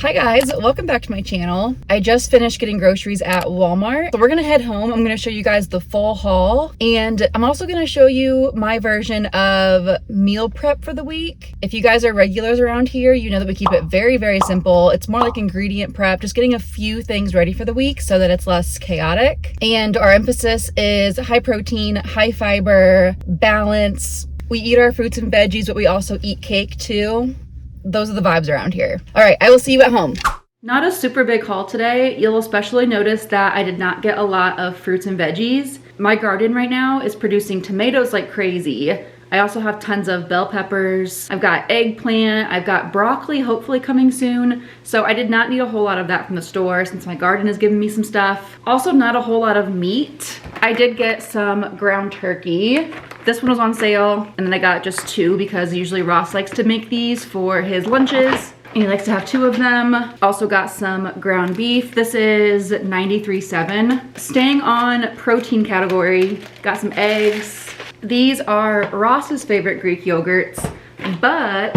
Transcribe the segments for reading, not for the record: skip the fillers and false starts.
Hi guys, welcome back to my channel. I just finished getting groceries at Walmart. So we're gonna head home. I'm gonna show you guys the full haul. And I'm also gonna show you my version of meal prep for the week. If you guys are regulars around here, you know that we keep it very, very simple. It's more like ingredient prep, just getting a few things ready for the week so that it's less chaotic. And our emphasis is high protein, high fiber, balance. We eat our fruits and veggies, but we also eat cake too. Those are the vibes around here. All right, I will see you at home. Not a super big haul today. You'll especially notice that I did not get a lot of fruits and veggies. My garden right now is producing tomatoes like crazy. I also have tons of bell peppers. I've got eggplant. I've got broccoli hopefully coming soon. So I did not need a whole lot of that from the store since my garden is giving me some stuff. Also not a whole lot of meat. I did get some ground turkey. This one was on sale, and then I got just two because usually Ross likes to make these for his lunches, and he likes to have two of them. Also got some ground beef. This is 93.7. Staying on protein category, got some eggs. These are Ross's favorite Greek yogurts, but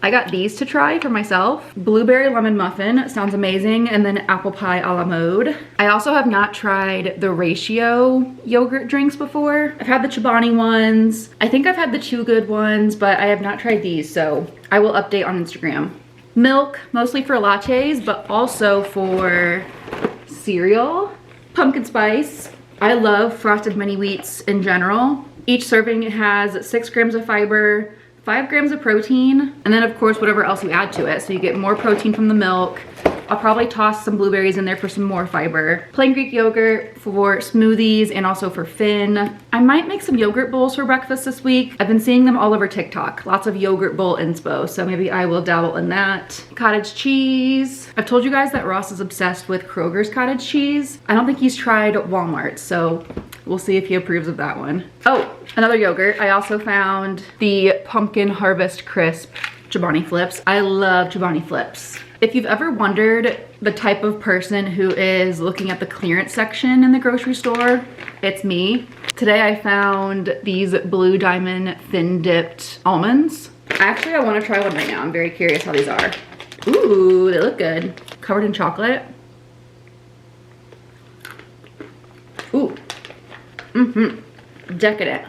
I got these to try for myself. Blueberry lemon muffin, sounds amazing, and then apple pie a la mode. I also have not tried the ratio yogurt drinks before. I've had the Chobani ones. I think I've had the Chew Good ones, but I have not tried these, so I will update on Instagram. Milk, mostly for lattes, but also for cereal. Pumpkin spice. I love frosted mini wheats in general. Each serving has 6 grams of fiber, 5 grams of protein, and then of course whatever else you add to it. So you get more protein from the milk. I'll probably toss some blueberries in there for some more fiber. Plain Greek yogurt for smoothies and also for Finn. I might make some yogurt bowls for breakfast this week. I've been seeing them all over TikTok. Lots of yogurt bowl inspo, so maybe I will dabble in that. Cottage cheese. I've told you guys that Ross is obsessed with Kroger's cottage cheese. I don't think he's tried Walmart, so we'll see if he approves of that one. Oh, another yogurt. I also found the Pumpkin Harvest Crisp Chobani Flips. I love Chobani Flips. If you've ever wondered the type of person who is looking at the clearance section in the grocery store, it's me. Today I found these Blue Diamond Thin Dipped Almonds. Actually, I want to try one right now. I'm very curious how these are. Ooh, they look good. Covered in chocolate. Ooh. Decadent.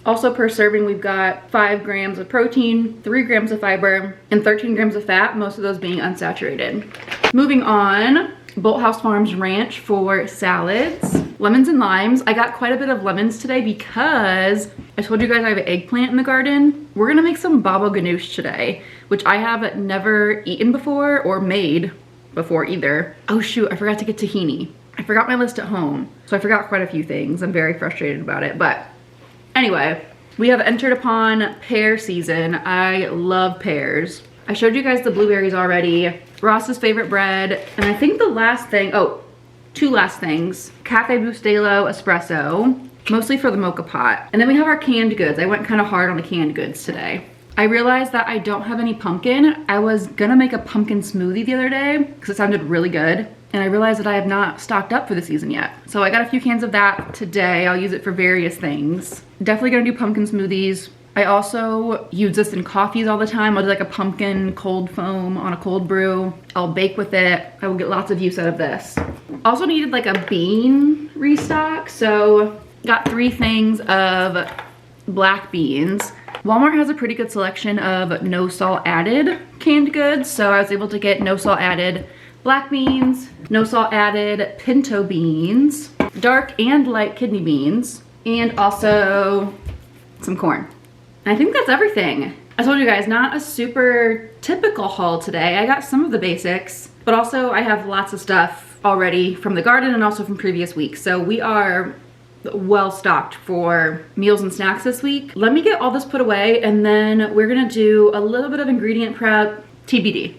Also per serving, we've got 5 grams of protein, 3 grams of fiber, and 13 grams of fat, most of those being unsaturated. Moving on, Bolthouse Farms Ranch for salads. Lemons and limes. I got quite a bit of lemons today because I told you guys I have an eggplant in the garden. We're gonna make some baba ganoush today, which I have never eaten before or made before either. Oh shoot, I forgot to get tahini. I forgot my list at home, so I forgot quite a few things. I'm very frustrated about it, but anyway, we have entered upon pear season. I love pears. I showed you guys the blueberries already. Ross's favorite bread, and I think the last thing, oh, 2 last things. Cafe Bustelo espresso, mostly for the mocha pot. And then we have our canned goods. I went kind of hard on the canned goods today. I realized that I don't have any pumpkin. I was gonna make a pumpkin smoothie the other day because it sounded really good. And I realized that I have not stocked up for the season yet. So I got a few cans of that today. I'll use it for various things. Definitely gonna do pumpkin smoothies. I also use this in coffees all the time. I'll do like a pumpkin cold foam on a cold brew. I'll bake with it. I will get lots of use out of this. Also needed like a bean restock. So got 3 things of black beans. Walmart has a pretty good selection of no salt added canned goods. So I was able to get no salt added black beans, no salt added pinto beans, dark and light kidney beans, and also some corn. And I think that's everything. I told you guys, not a super typical haul today. I got some of the basics, but also I have lots of stuff already from the garden and also from previous weeks. So we are well stocked for meals and snacks this week. Let me get all this put away and then we're gonna do a little bit of ingredient prep, TBD.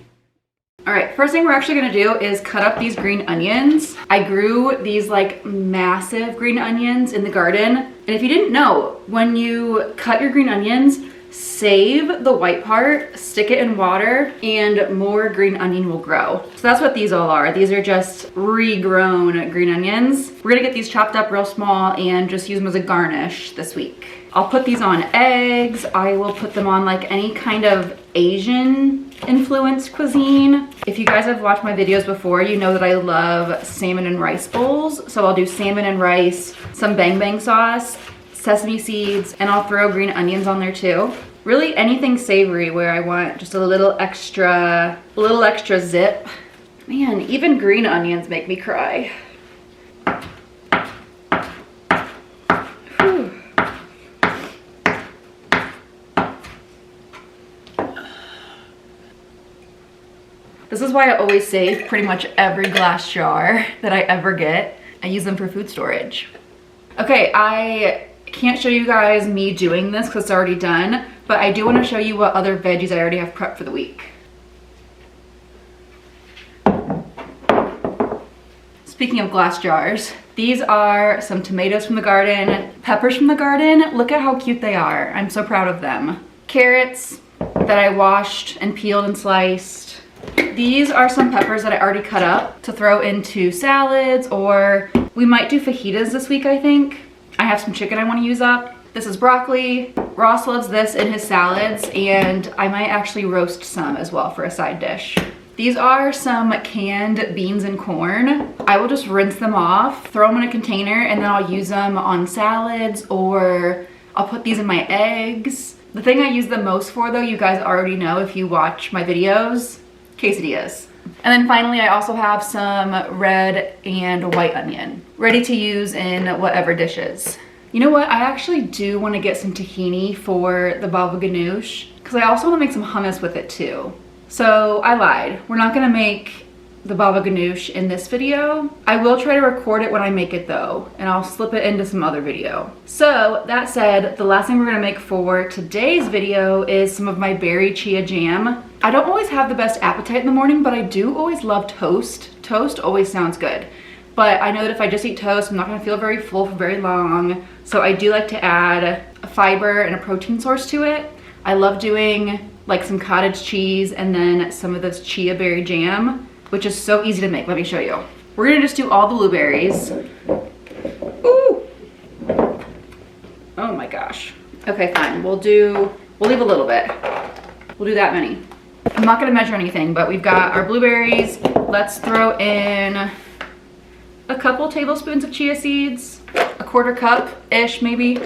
All right, first thing we're actually gonna do is cut up these green onions. I grew these like massive green onions in the garden. And if you didn't know, when you cut your green onions, save the white part, stick it in water, and more green onion will grow. So that's what these all are. These are just regrown green onions. We're gonna get these chopped up real small and just use them as a garnish this week. I'll put these on eggs. I will put them on like any kind of Asian influenced cuisine. If you guys have watched my videos before, you know that I love salmon and rice bowls. So I'll do salmon and rice, some bang bang sauce, sesame seeds, and I'll throw green onions on there too. Really anything savory where I want just a little extra zip. Man, even green onions make me cry. Whew. This is why I always save pretty much every glass jar that I ever get. I use them for food storage. Okay, I can't show you guys me doing this because it's already done, but I do want to show you what other veggies I already have prepped for the week. Speaking of glass jars, these are some tomatoes from the garden, peppers from the garden. Look at how cute they are. I'm so proud of them. Carrots that I washed and peeled and sliced. These are some peppers that I already cut up to throw into salads, or we might do fajitas this week, I think. I have some chicken I want to use up. This is broccoli. Ross loves this in his salads, and I might actually roast some as well for a side dish. These are some canned beans and corn. I will just rinse them off, throw them in a container, and then I'll use them on salads, or I'll put these in my eggs. The thing I use the most for though, you guys already know if you watch my videos, quesadillas. And then finally, I also have some red and white onion ready to use in whatever dishes. You know what? I actually do want to get some tahini for the baba ganoush because I also want to make some hummus with it too. So I lied. We're not going to make the baba ganoush in this video. I will try to record it when I make it though, and I'll slip it into some other video. So that said, the last thing we're gonna make for today's video is some of my berry chia jam. I don't always have the best appetite in the morning, but I do always love toast. Toast always sounds good. But I know that if I just eat toast, I'm not gonna feel very full for very long. So I do like to add a fiber and a protein source to it. I love doing like some cottage cheese and then some of this chia berry jam, which is so easy to make. Let me show you. We're gonna just do all the blueberries. Ooh! Oh my gosh. Okay, fine. We'll leave a little bit. We'll do that many. I'm not gonna measure anything, but we've got our blueberries. Let's throw in a couple tablespoons of chia seeds, a quarter cup-ish maybe.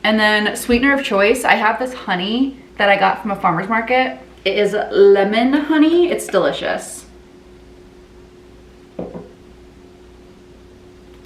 And then sweetener of choice, I have this honey that I got from a farmer's market. It is lemon honey. It's delicious.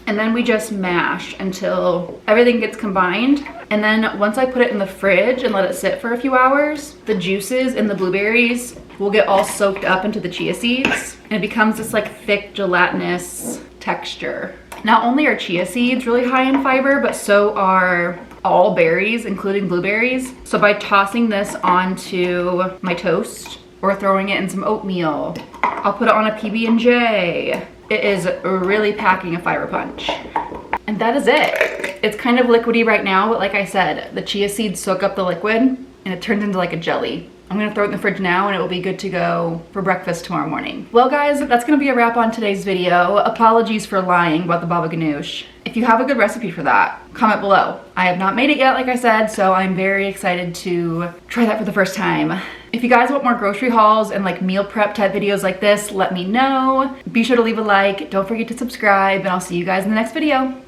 And then we just mash until everything gets combined. And then once I put it in the fridge and let it sit for a few hours, the juices in the blueberries will get all soaked up into the chia seeds. And it becomes this like thick gelatinous texture. Not only are chia seeds really high in fiber, but so are all berries, including blueberries. So by tossing this onto my toast or throwing it in some oatmeal, I'll put it on a PB&J. It is really packing a fiber punch. And that is it. It's kind of liquidy right now, but like I said, the chia seeds soak up the liquid and it turns into like a jelly. I'm gonna throw it in the fridge now and it will be good to go for breakfast tomorrow morning. Well guys, that's gonna be a wrap on today's video. Apologies for lying about the baba ganoush. If you have a good recipe for that, comment below. I have not made it yet, like I said, so I'm very excited to try that for the first time. If you guys want more grocery hauls and like meal prep type videos like this, let me know. Be sure to leave a like, don't forget to subscribe, and I'll see you guys in the next video.